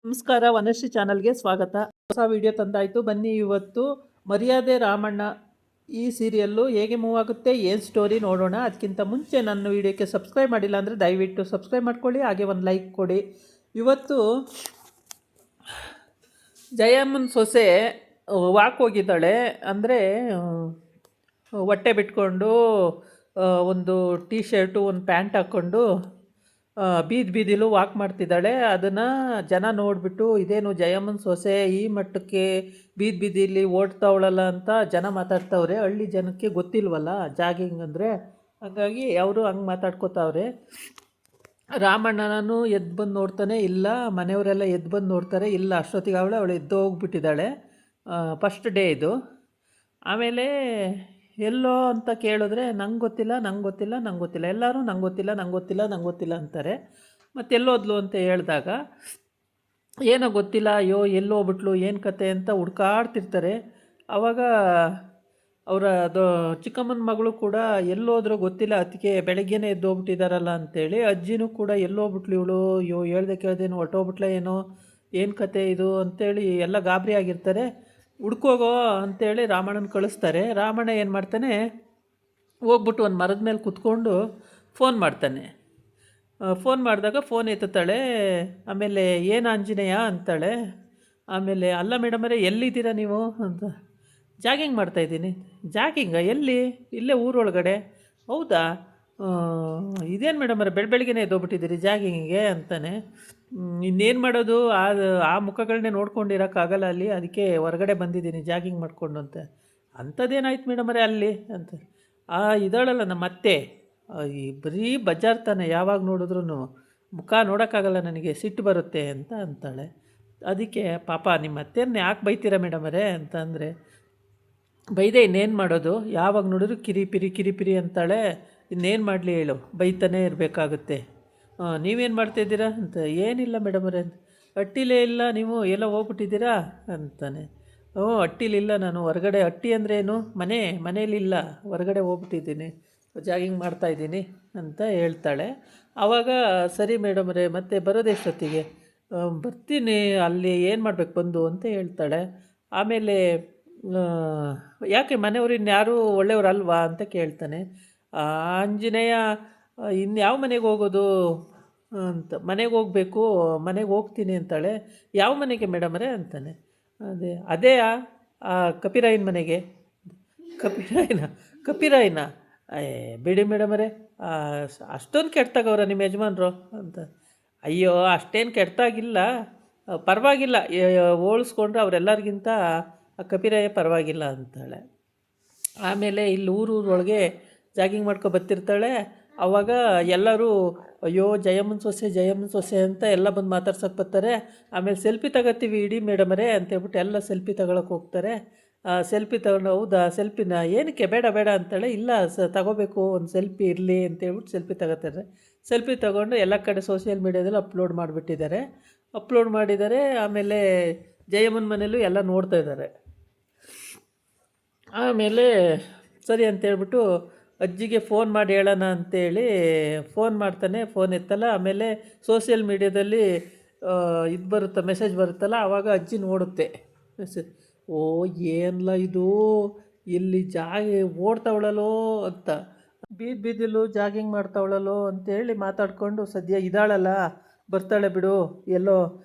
ನಮಸ್ಕಾರ, ವನಶ್ರೀ ಚಾನಲ್ಗೆ ಸ್ವಾಗತ. ಹೊಸ ವಿಡಿಯೋ ತಂದಾಯಿತು. ಬನ್ನಿ, ಇವತ್ತು ಮರ್ಯಾದೆ ರಾಮಣ್ಣ ಈ ಸೀರಿಯಲ್ಲು ಹೇಗೆ ಮೂವ್ ಆಗುತ್ತೆ, ಏನು ಸ್ಟೋರಿ ನೋಡೋಣ. ಅದಕ್ಕಿಂತ ಮುಂಚೆ ನನ್ನ ವಿಡಿಯೋಕ್ಕೆ ಸಬ್ಸ್ಕ್ರೈಬ್ ಮಾಡಿಲ್ಲ ಅಂದರೆ ದಯವಿಟ್ಟು ಸಬ್ಸ್ಕ್ರೈಬ್ ಮಾಡ್ಕೊಳ್ಳಿ, ಹಾಗೆ ಒಂದು ಲೈಕ್ ಕೊಡಿ. ಇವತ್ತು ಜಯಮ್ಮನ ಸೊಸೆ ವಾಕ್ ಹೋಗಿದ್ದಾಳೆ. ಅಂದರೆ ಹೊಟ್ಟೆ ಬಿಟ್ಕೊಂಡು ಒಂದು ಟೀ ಶರ್ಟು ಒಂದು ಪ್ಯಾಂಟ್ ಹಾಕ್ಕೊಂಡು ಬೀದಿಲೂ ವಾಕ್ ಮಾಡ್ತಿದ್ದಾಳೆ. ಅದನ್ನು ಜನ ನೋಡಿಬಿಟ್ಟು ಇದೇನು ಜಯಮ್ಮನ ಸೊಸೆ ಈ ಮಟ್ಟಕ್ಕೆ ಬೀದಿಲಿ ಓಡ್ತಾವಳಲ್ಲ ಅಂತ ಜನ ಮಾತಾಡ್ತಾವ್ರೆ. ಹಳ್ಳಿ ಜನಕ್ಕೆ ಗೊತ್ತಿಲ್ವಲ್ಲ ಜಾಗಿಂಗ್ ಅಂದರೆ, ಹಾಗಾಗಿ ಅವರು ಹಂಗೆ ಮಾತಾಡ್ಕೋತಾವ್ರೆ. ರಾಮಣ್ಣನೂ ಎದ್ದು ಬಂದು ನೋಡ್ತಾನೆ ಇಲ್ಲ, ಮನೆಯವರೆಲ್ಲ ಎದ್ದು ಬಂದು ನೋಡ್ತಾರೆ ಇಲ್ಲ, ಅಷ್ಟೊತ್ತಿಗೆ ಅವಳು ಎದ್ದು ಹೋಗ್ಬಿಟ್ಟಿದ್ದಾಳೆ. ಫಸ್ಟ್ ಡೇ ಇದು. ಆಮೇಲೆ ಎಲ್ಲೋ ಅಂತ ಕೇಳಿದ್ರೆ ನಂಗೆ ಗೊತ್ತಿಲ್ಲ, ಎಲ್ಲರೂ ನಂಗೆ ಗೊತ್ತಿಲ್ಲ ಅಂತಾರೆ. ಮತ್ತು ಎಲ್ಲೋದ್ಲು ಅಂತ ಹೇಳಿದಾಗ ಏನೋ ಗೊತ್ತಿಲ್ಲ, ಅಯ್ಯೋ ಎಲ್ಲೋಗ್ಬಿಟ್ಲು ಏನು ಕತೆ ಅಂತ ಹುಡ್ಕಾಡ್ತಿರ್ತಾರೆ. ಆವಾಗ ಅವರ ಚಿಕ್ಕಮ್ಮನ ಮಗಳು ಕೂಡ ಎಲ್ಲೋದ್ರೂ ಗೊತ್ತಿಲ್ಲ, ಅದಕ್ಕೆ ಬೆಳಗ್ಗೆನೇ ಎದ್ದೋಗ್ಬಿಟ್ಟಿದ್ದಾರಲ್ಲ ಅಂಥೇಳಿ. ಅಜ್ಜಿನೂ ಕೂಡ ಎಲ್ಲೋಗ್ಬಿಟ್ಲು ಇವಳು, ಅಯ್ಯೋ ಹೇಳ್ದೆ ಕೇಳ್ದೇನು ಹೊರ್ಟೋಗ್ಬಿಟ್ಲ ಏನೋ, ಏನು ಕತೆ ಇದು ಅಂಥೇಳಿ ಎಲ್ಲ ಗಾಬರಿ ಆಗಿರ್ತಾರೆ. ಹುಡ್ಕೋಗೋ ಅಂಥೇಳಿ ರಾಮಣ್ಣನ ಕಳಿಸ್ತಾರೆ. ರಾಮಣ್ಣ ಏನು ಮಾಡ್ತಾನೆ, ಹೋಗ್ಬಿಟ್ಟು ಒಂದು ಮರದ ಮೇಲೆ ಕೂತ್ಕೊಂಡು ಫೋನ್ ಮಾಡ್ತಾನೆ. ಫೋನ್ ಮಾಡಿದಾಗ ಫೋನ್ ಎತ್ತುತ್ತಾಳೆ. ಆಮೇಲೆ ಏನು ಆಂಜನೇಯ ಅಂತಾಳೆ. ಆಮೇಲೆ ಅಲ್ಲ ಮೇಡಮರೇ ಎಲ್ಲಿದ್ದೀರಾ ನೀವು ಅಂತ. ಜಾಗಿಂಗ್ ಮಾಡ್ತಾಯಿದ್ದೀನಿ. ಜಾಗಿಂಗ ಎಲ್ಲಿ? ಇಲ್ಲೇ ಊರೊಳಗಡೆ. ಹೌದಾ, ಇದೇನು ಮೇಡಮರೇ ಬೆಳಗ್ಗೆನೇ ಎದ್ದೋಗ್ಬಿಟ್ಟಿದ್ದೀರಿ ಜಾಗಿಂಗಿಗೆ ಅಂತಾನೆ. ಇನ್ನೇನು ಮಾಡೋದು, ಆ ಮುಖಗಳನ್ನೇ ನೋಡ್ಕೊಂಡಿರೋಕ್ಕಾಗಲ್ಲ ಅಲ್ಲಿ, ಅದಕ್ಕೆ ಹೊರಗಡೆ ಬಂದಿದ್ದೀನಿ ಜಾಗಿಂಗ್ ಮಾಡಿಕೊಂಡು ಅಂತ. ಅಂಥದ್ದೇನಾಯ್ತು ಮೇಡಮರೇ ಅಲ್ಲಿ ಅಂತ. ಇದ್ದಾಳಲ್ಲ ನಮ್ಮ ಅತ್ತೆ, ಈ ಬರೀ ಬಜಾರ್ತಾನೆ, ಯಾವಾಗ ನೋಡಿದ್ರೂ ಮುಖ ನೋಡೋಕ್ಕಾಗಲ್ಲ ನನಗೆ, ಸಿಟ್ಟು ಬರುತ್ತೆ ಅಂತ ಅಂತಾಳೆ. ಅದಕ್ಕೆ ಪಾಪ ನಿಮ್ಮ ಅತ್ತೆಯನ್ನ ಯಾಕೆ ಬೈತೀರಾ ಮೇಡಮರೇ ಅಂತಂದರೆ, ಬೈದೆ ಇನ್ನೇನು ಮಾಡೋದು, ಯಾವಾಗ ನೋಡಿದ್ರು ಕಿರಿಪಿರಿ ಅಂತಾಳೆ. ಇನ್ನೇನು ಮಾಡಲಿ ಹೇಳು, ಬೈತಾನೇ ಇರಬೇಕಾಗುತ್ತೆ. ನೀವೇನು ಮಾಡ್ತಾಯಿದ್ದೀರಾ ಅಂತ. ಏನಿಲ್ಲ ಮೇಡಮರೇ ಅಂತ. ಹಟ್ಟಿಲೇ ಇಲ್ಲ ನೀವು, ಎಲ್ಲ ಹೋಗ್ಬಿಟ್ಟಿದ್ದೀರಾ ಅಂತಾನೆ. ಹಟ್ಟಿಲಿಲ್ಲ ನಾನು, ಹೊರಗಡೆ. ಹಟ್ಟಿ ಅಂದರೆ ಏನು, ಮನೇಲಿಲ್ಲ, ಹೊರಗಡೆ ಹೋಗ್ಬಿಟ್ಟಿದ್ದೀನಿ, ಜಾಗಿಂಗ್ ಮಾಡ್ತಾಯಿದ್ದೀನಿ ಅಂತ ಹೇಳ್ತಾಳೆ. ಆವಾಗ ಸರಿ ಮೇಡಮರೇ ಮತ್ತೆ ಬರೋದೆಷ್ಟೊತ್ತಿಗೆ? ಬರ್ತೀನಿ, ಅಲ್ಲಿ ಏನು ಮಾಡಬೇಕು ಬಂದು ಅಂತ ಹೇಳ್ತಾಳೆ. ಆಮೇಲೆ ಯಾಕೆ ಮನೆಯವರು ಇನ್ಯಾರೂ ಒಳ್ಳೆಯವರಲ್ವಾ ಅಂತ ಕೇಳ್ತಾನೆ. ಆಂಜನೇಯ ಇನ್ಯಾವ ಮನೆಗೆ ಹೋಗೋದು ಅಂತ. ಮನೆಗೆ ಹೋಗಬೇಕು, ಮನೆಗೆ ಹೋಗ್ತೀನಿ ಅಂತಾಳೆ. ಯಾವ ಮನೆಗೆ ಮೇಡಮರೇ ಅಂತಾನೆ. ಅದೇ ಆ ಕಪಿರಾಯನ ಮನೆಗೆ. ಕಪಿರಾಯನ ಬಿಡಿ ಮೇಡಮರೇ, ಅಷ್ಟೊಂದು ಕೆಟ್ಟಾಗವ್ರ ನಿಮ್ಮ ಯಜಮಾನ್ರು ಅಂತ. ಅಯ್ಯೋ ಅಷ್ಟೇನು ಕೆಟ್ಟಾಗಿಲ್ಲ, ಪರವಾಗಿಲ್ಲ, ಹೋಲಿಸ್ಕೊಂಡ್ರೆ ಅವರೆಲ್ಲರಿಗಿಂತ ಆ ಕಪಿರಾಯ ಪರವಾಗಿಲ್ಲ ಅಂತಾಳೆ. ಆಮೇಲೆ ಇಲ್ಲಿ ಊರೊಳಗೆ ಜಾಗಿಂಗ್ ಬರ್ತಿರ್ತಾಳೆ. ಆವಾಗ ಎಲ್ಲರೂ ಅಯ್ಯೋ ಜಯಮ್ಮನ ಸೊಸೆ ಅಂತ ಎಲ್ಲ ಬಂದು ಮಾತಾಡ್ಸೋಕೆ ಬರ್ತಾರೆ. ಆಮೇಲೆ ಸೆಲ್ಫಿ ತಗೋತೀವಿ ಇಡೀ ಮೇಡಮರೇ ಅಂತೇಳ್ಬಿಟ್ಟು ಎಲ್ಲ ಸೆಲ್ಫಿ ತಗೊಳಕ್ಕೆ ಹೋಗ್ತಾರೆ. ಸೆಲ್ಫಿ ತಗೊಂಡು, ಹೌದಾ ಸೆಲ್ಫಿನ ಏನಕ್ಕೆ, ಬೇಡ ಅಂತಾಳೆ. ಇಲ್ಲ ತಗೋಬೇಕು, ಒಂದು ಸೆಲ್ಫಿ ಇರಲಿ ಅಂತೇಳ್ಬಿಟ್ಟು ಸೆಲ್ಫಿ ತಗೋತಾರೆ. ಸೆಲ್ಫಿ ತಗೊಂಡು ಎಲ್ಲ ಕಡೆ ಸೋಷಿಯಲ್ ಮೀಡ್ಯಾದಲ್ಲಿ ಅಪ್ಲೋಡ್ ಮಾಡಿದ್ದಾರೆ. ಆಮೇಲೆ ಜಯಮ್ಮನ ಮನೇಲೂ ಎಲ್ಲ ನೋಡ್ತಾ ಇದ್ದಾರೆ. ಆಮೇಲೆ ಸರಿ ಅಂತೇಳ್ಬಿಟ್ಟು ಅಜ್ಜಿಗೆ ಫೋನ್ ಮಾಡಿ ಹೇಳೋಣ ಅಂಥೇಳಿ ಫೋನ್ ಮಾಡ್ತಾನೆ. ಫೋನ್ ಎತ್ತಲ್ಲ. ಆಮೇಲೆ ಸೋಷಿಯಲ್ ಮೀಡ್ಯಾದಲ್ಲಿ ಇದು ಬರುತ್ತೆ, ಮೆಸೇಜ್ ಬರುತ್ತಲ್ಲ, ಆವಾಗ ಅಜ್ಜಿ ನೋಡುತ್ತೆ ಮೆಸೇಜ್. ಓ ಏನಲ್ಲ ಇದು, ಇಲ್ಲಿ ಓಡ್ತಾವಳಲ್ಲೋ ಅಂತ, ಬೀದಿಲೂ ಜಾಗಿಂಗ್ ಮಾಡ್ತಾವಳಲ್ಲೋ ಅಂತೇಳಿ ಮಾತಾಡಿಕೊಂಡು, ಸದ್ಯ ಇದ್ದಾಳಲ್ಲ ಬರ್ತಾಳೆ ಬಿಡು, ಎಲ್ಲೋ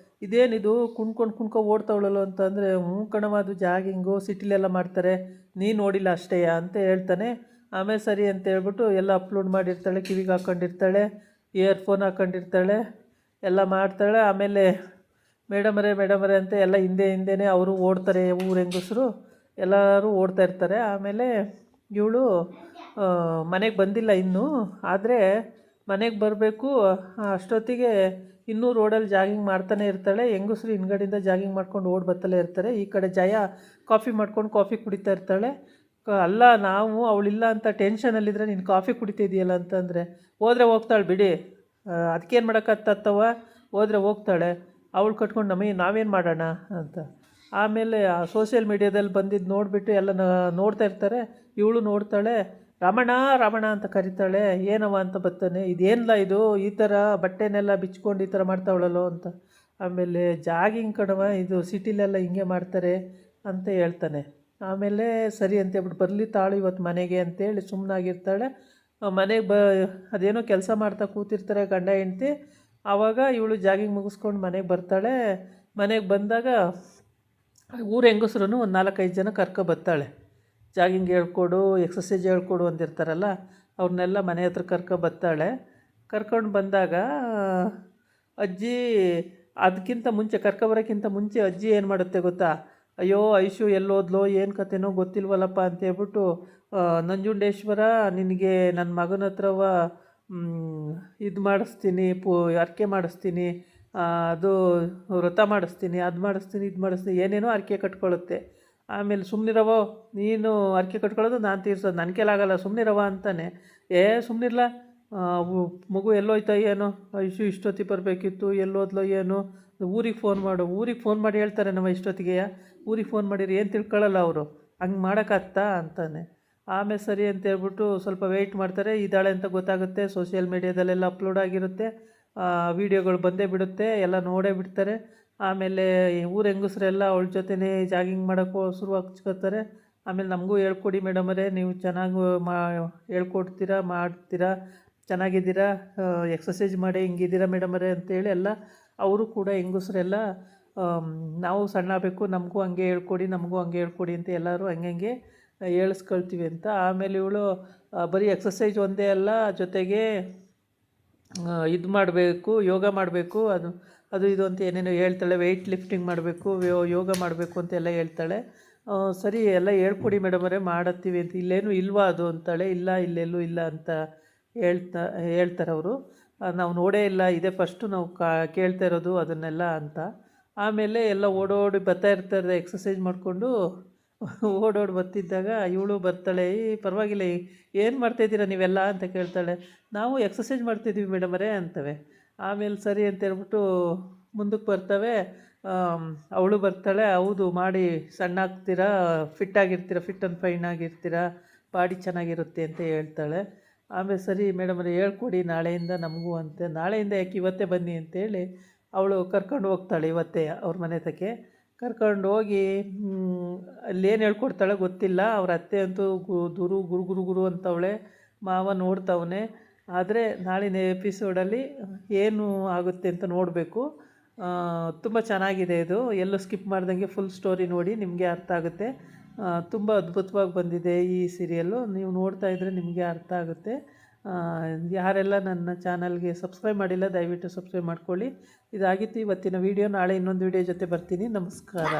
ಇದೇನಿದು ಕುಣ್ಕೊ ಓಡ್ತಾವಳಲ್ಲೋ ಅಂತಂದರೆ, ಕಣವಾದು ಜಾಗಿಂಗು ಸಿಟಿಲೆಲ್ಲ ಮಾಡ್ತಾರೆ, ನೀನು ನೋಡಿಲ್ಲ ಅಷ್ಟೇ ಅಂತ ಹೇಳ್ತಾನೆ. ಆಮೇಲೆ ಸರಿ ಅಂತ ಹೇಳ್ಬಿಟ್ಟು ಎಲ್ಲ ಅಪ್ಲೋಡ್ ಮಾಡಿರ್ತಾಳೆ, ಕಿವಿಗೆ ಹಾಕ್ಕೊಂಡಿರ್ತಾಳೆ, ಇಯರ್ಫೋನ್ ಹಾಕ್ಕೊಂಡಿರ್ತಾಳೆ, ಎಲ್ಲ ಮಾಡ್ತಾಳೆ. ಆಮೇಲೆ ಮೇಡಮರೇ ಅಂತ ಎಲ್ಲ ಹಿಂದೆನೇ ಅವರು ಓಡ್ತಾರೆ, ಊರ ಹೆಂಗಸರು ಎಲ್ಲರೂ ಓಡ್ತಾ ಇರ್ತಾರೆ. ಆಮೇಲೆ ಇವಳು ಮನೆಗೆ ಬಂದಿಲ್ಲ ಇನ್ನೂ, ಆದರೆ ಮನೆಗೆ ಬರಬೇಕು. ಅಷ್ಟೊತ್ತಿಗೆ ಇನ್ನೂ ರೋಡಲ್ಲಿ ಜಾಗಿಂಗ್ ಮಾಡ್ತಾನೆ ಇರ್ತಾಳೆ. ಹೆಂಗಸರು ಹಿಂದ್ಗಡೆಯಿಂದ ಜಾಗಿಂಗ್ ಮಾಡ್ಕೊಂಡು ಬರ್ತಲೇ ಇರ್ತಾರೆ. ಈ ಕಡೆ ಜಯ ಕಾಫಿ ಮಾಡ್ಕೊಂಡು ಕಾಫಿ ಕುಡಿತಾ ಇರ್ತಾಳೆ. ಅಲ್ಲ ನಾವು ಅವಳಿಲ್ಲ ಅಂತ ಟೆನ್ಷನಲ್ಲಿದ್ದರೆ ನೀನು ಕಾಫಿ ಕುಡಿತಿದ್ದೀಯಲ್ಲ ಅಂತಂದರೆ, ಹೋದರೆ ಹೋಗ್ತಾಳೆ ಬಿಡಿ, ಅದಕ್ಕೇನು ಮಾಡೋಕ್ಕತ್ತವ, ಹೋದರೆ ಹೋಗ್ತಾಳೆ, ಅವಳು ಕಟ್ಕೊಂಡು ನಾವೇನು ಮಾಡೋಣ ಅಂತ. ಆಮೇಲೆ ಆ ಸೋಷಿಯಲ್ ಮೀಡ್ಯಾದಲ್ಲಿ ಬಂದಿದ್ದು ನೋಡಿಬಿಟ್ಟು ಎಲ್ಲ ನೋಡ್ತಾ ಇರ್ತಾರೆ. ಇವಳು ನೋಡ್ತಾಳೆ, ರಮಣ ಅಂತ ಕರೀತಾಳೆ. ಏನವ ಅಂತ ಬರ್ತಾನೆ. ಇದೇನಿಲ್ಲ ಇದು, ಈ ಥರ ಬಟ್ಟೆನೆಲ್ಲ ಬಿಚ್ಕೊಂಡು ಈ ಥರ ಮಾಡ್ತಾವಳಲ್ಲೋ ಅಂತ. ಆಮೇಲೆ ಜಾಗಿಂಗ್ ಕಣವ ಇದು ಸಿಟಿಲೆಲ್ಲ ಹಿಂಗೆ ಮಾಡ್ತಾರೆ ಅಂತ ಹೇಳ್ತಾನೆ. ಆಮೇಲೆ ಸರಿ ಅಂತೇಳ್ಬಿಟ್ಟು ಬರಲಿ ತಾಳು ಇವತ್ತು ಮನೆಗೆ ಅಂತೇಳಿ ಸುಮ್ಮನಾಗಿರ್ತಾಳೆ. ಮನೆಗೆ ಅದೇನೋ ಕೆಲಸ ಮಾಡ್ತಾ ಕೂತಿರ್ತಾರೆ ಗಂಡ ಹೆಂಡ್ತಿ. ಆವಾಗ ಇವಳು ಜಾಗಿಂಗ್ ಮುಗಿಸ್ಕೊಂಡು ಮನೆಗೆ ಬರ್ತಾಳೆ. ಮನೆಗೆ ಬಂದಾಗ ಊರ ಹೆಂಗಸ್ರು ಒಂದು 4-5 ಜನ ಬರ್ತಾಳೆ. ಜಾಗಿಂಗ್ ಹೇಳ್ಕೊಡು, ಎಕ್ಸಸೈಜ್ ಹೇಳ್ಕೊಡು ಅಂದಿರ್ತಾರಲ್ಲ, ಅವ್ರನ್ನೆಲ್ಲ ಮನೆ ಹತ್ರ ಬರ್ತಾಳೆ. ಕರ್ಕೊಂಡು ಬಂದಾಗ ಅಜ್ಜಿ ಅದಕ್ಕಿಂತ ಮುಂಚೆ ಬರೋಕ್ಕಿಂತ ಮುಂಚೆ ಅಜ್ಜಿ ಏನು ಮಾಡುತ್ತೆ ಗೊತ್ತಾ? ಅಯ್ಯೋ ಐಶು ಎಲ್ಲೋದ್ಲೋ ಏನು ಕತೆನೋ ಗೊತ್ತಿಲ್ವಲ್ಲಪ್ಪ ಅಂತೇಳ್ಬಿಟ್ಟು, ನಂಜುಂಡೇಶ್ವರ ನಿನಗೆ ನನ್ನ ಮಗನ ಹತ್ರವ ಇದು ಮಾಡಿಸ್ತೀನಿ, ಅರ್ಕೆ ಮಾಡಿಸ್ತೀನಿ, ಅದು ವ್ರತ ಮಾಡಿಸ್ತೀನಿ, ಅದು ಮಾಡಿಸ್ತೀನಿ, ಇದು ಮಾಡಿಸ್ತೀನಿ, ಏನೇನೋ ಅರ್ಕೆ ಕಟ್ಕೊಳ್ಳುತ್ತೆ. ಆಮೇಲೆ ಸುಮ್ಮನಿರವೋ ನೀನು ಅರ್ಕೆ ಕಟ್ಕೊಳ್ಳೋದು ನಾನು ತೀರ್ಸೋದು ನನ್ನ ಕೈಲಾಗಲ್ಲ ಸುಮ್ಮನಿರವ ಅಂತಾನೆ. ಸುಮ್ಮನಿರ್ಲ, ಮಗು ಎಲ್ಲೋಯ್ತಾ ಏನೋ, ಐಶು ಇಷ್ಟೊತ್ತಿಗೆ ಬರಬೇಕಿತ್ತು, ಎಲ್ಲೋದ್ಲೋ ಏನೋ, ಊರಿಗೆ ಫೋನ್ ಮಾಡಿ ಹೇಳ್ತಾರೆ ನಮ್ಮ ಇಷ್ಟೊತ್ತಿಗೆ. ಊರಿಗೆ ಫೋನ್ ಮಾಡಿರಿ ಏನು ತಿಳ್ಕೊಳ್ಳಲ್ಲ ಅವರು, ಹಂಗೆ ಮಾಡೋಕ್ಕಾಗ್ತಾ ಅಂತಾನೆ. ಆಮೇಲೆ ಸರಿ ಅಂತೇಳ್ಬಿಟ್ಟು ಸ್ವಲ್ಪ ವೆಯ್ಟ್ ಮಾಡ್ತಾರೆ. ಇದ್ದಾಳೆ ಅಂತ ಗೊತ್ತಾಗುತ್ತೆ, ಸೋಷಿಯಲ್ ಮೀಡ್ಯಾದಲ್ಲೆಲ್ಲ ಅಪ್ಲೋಡ್ ಆಗಿರುತ್ತೆ, ವೀಡಿಯೋಗಳು ಬಂದೇ ಬಿಡುತ್ತೆ, ಎಲ್ಲ ನೋಡೇ ಬಿಡ್ತಾರೆ. ಆಮೇಲೆ ಊರ ಹೆಂಗಸ್ರೆಲ್ಲ ಅವಳ ಜೊತೆನೇ ಜಾಗಿಂಗ್ ಮಾಡೋಕ್ಕೂ ಶುರು ಹಚ್ಕೋತಾರೆ. ಆಮೇಲೆ ನಮಗೂ ಹೇಳ್ಕೊಡಿ ಮೇಡಮರೇ, ನೀವು ಚೆನ್ನಾಗಿ ಹೇಳ್ಕೊಡ್ತೀರಾ, ಮಾಡ್ತೀರಾ, ಚೆನ್ನಾಗಿದ್ದೀರಾ, ಎಕ್ಸಸೈಜ್ ಮಾಡಿ ಹಿಂಗಿದ್ದೀರಾ ಮೇಡಮರೇ ಅಂತೇಳಿ ಎಲ್ಲ ಅವರು ಕೂಡ ಹೆಂಗಸ್ರೆಲ್ಲ ನಾವು ಸಣ್ಣ ಬೇಕು, ನಮಗೂ ಹಂಗೆ ಹೇಳ್ಕೊಡಿ ಅಂತ ಎಲ್ಲರೂ ಹಂಗೆ ಹೇಳಿಸ್ಕೊಳ್ತೀವಿ ಅಂತ. ಆಮೇಲೆ ಇವಳು ಬರೀ ಎಕ್ಸಸೈಜ್ ಒಂದೇ ಅಲ್ಲ, ಜೊತೆಗೆ ಇದು ಮಾಡಬೇಕು, ಯೋಗ ಮಾಡಬೇಕು, ಅದು ಇದು ಅಂತ ಏನೇನೋ ಹೇಳ್ತಾಳೆ. ವೆಯ್ಟ್ ಲಿಫ್ಟಿಂಗ್ ಮಾಡಬೇಕು, ಯೋಗ ಮಾಡಬೇಕು ಅಂತೆಲ್ಲ ಹೇಳ್ತಾಳೆ. ಸರಿ ಎಲ್ಲ ಹೇಳ್ಕೊಡಿ ಮೇಡಮರೇ ಮಾಡತ್ತೀವಿ ಅಂತ. ಇಲ್ಲೇನು ಇಲ್ವಾ ಅದು ಅಂತಾಳೆ. ಇಲ್ಲ ಇಲ್ಲೆಲ್ಲೂ ಇಲ್ಲ ಅಂತ ಹೇಳ್ತಾರೆ ಅವರು. ನಾವು ನೋಡೇ ಇಲ್ಲ, ಇದೇ ಫಸ್ಟು ನಾವು ಕೇಳ್ತಾ ಇರೋದು ಅದನ್ನೆಲ್ಲ ಅಂತ. ಆಮೇಲೆ ಎಲ್ಲ ಓಡೋಡಿ ಬರ್ತಾ ಇರ್ತಾರೆ ಎಕ್ಸಸೈಜ್ ಮಾಡಿಕೊಂಡು. ಓಡೋಡಿ ಬರ್ತಿದ್ದಾಗ ಇವಳು ಬರ್ತಾಳೆ. ಪರವಾಗಿಲ್ಲ, ಏನು ಮಾಡ್ತಾಯಿದ್ದೀರಾ ನೀವೆಲ್ಲ ಅಂತ ಕೇಳ್ತಾಳೆ. ನಾವು ಎಕ್ಸಸೈಜ್ ಮಾಡ್ತಿದ್ದೀವಿ ಮೇಡಮರೇ ಅಂತವೆ. ಆಮೇಲೆ ಸರಿ ಅಂತೇಳ್ಬಿಟ್ಟು ಮುಂದಕ್ಕೆ ಬರ್ತವೆ. ಅವಳು ಬರ್ತಾಳೆ. ಹೌದು ಮಾಡಿ ಸಣ್ಣ ಆಗ್ತೀರಾ, ಫಿಟ್ ಆ್ಯಂಡ್ ಫೈನ್ ಆಗಿರ್ತೀರಾ, ಬಾಡಿ ಚೆನ್ನಾಗಿರುತ್ತೆ ಅಂತ ಹೇಳ್ತಾಳೆ. ಆಮೇಲೆ ಸರಿ ಮೇಡಮರೇ ಹೇಳ್ಕೊಡಿ ನಾಳೆಯಿಂದ ನಮಗೂ ಅಂತೆ. ನಾಳೆಯಿಂದ ಯಾಕೆ ಇವತ್ತೇ ಬನ್ನಿ ಅಂತೇಳಿ ಅವಳು ಕರ್ಕೊಂಡು ಹೋಗ್ತಾಳೆ. ಇವತ್ತೇ ಅವ್ರ ಮನೆ ತಕ್ಕೆ ಕರ್ಕೊಂಡು ಹೋಗಿ ಅಲ್ಲೇನು ಹೇಳ್ಕೊಡ್ತಾಳೆ ಗೊತ್ತಿಲ್ಲ. ಅವ್ರ ಅತ್ತೆ ಅಂತೂ ಗುರು ಅಂತವಳೆ. ಮಾವ ನೋಡ್ತವನೆ. ಆದರೆ ನಾಳಿನ ಎಪಿಸೋಡಲ್ಲಿ ಏನು ಆಗುತ್ತೆ ಅಂತ ನೋಡಬೇಕು. ತುಂಬ ಚೆನ್ನಾಗಿದೆ ಇದು, ಎಲ್ಲೂ ಸ್ಕಿಪ್ ಮಾಡ್ದಂಗೆ ಫುಲ್ ಸ್ಟೋರಿ ನೋಡಿ, ನಿಮಗೆ ಅರ್ಥ ಆಗುತ್ತೆ. ತುಂಬ ಅದ್ಭುತವಾಗಿ ಬಂದಿದೆ ಈ ಸೀರಿಯಲ್ಲು. ನೀವು ನೋಡ್ತಾ ಇದ್ದರೆ ನಿಮಗೆ ಅರ್ಥ ಆಗುತ್ತೆ. ಯಾರೆಲ್ಲ ನನ್ನ ಚಾನಲ್ಗೆ ಸಬ್ಸ್ಕ್ರೈಬ್ ಮಾಡಿಲ್ಲ ದಯವಿಟ್ಟು ಸಬ್ಸ್ಕ್ರೈಬ್ ಮಾಡ್ಕೊಳ್ಳಿ. ಇದಾಗಿತ್ತು ಇವತ್ತಿನ ವೀಡಿಯೋ. ನಾಳೆ ಇನ್ನೊಂದು ವೀಡಿಯೋ ಜೊತೆ ಬರ್ತೀನಿ. ನಮಸ್ಕಾರ.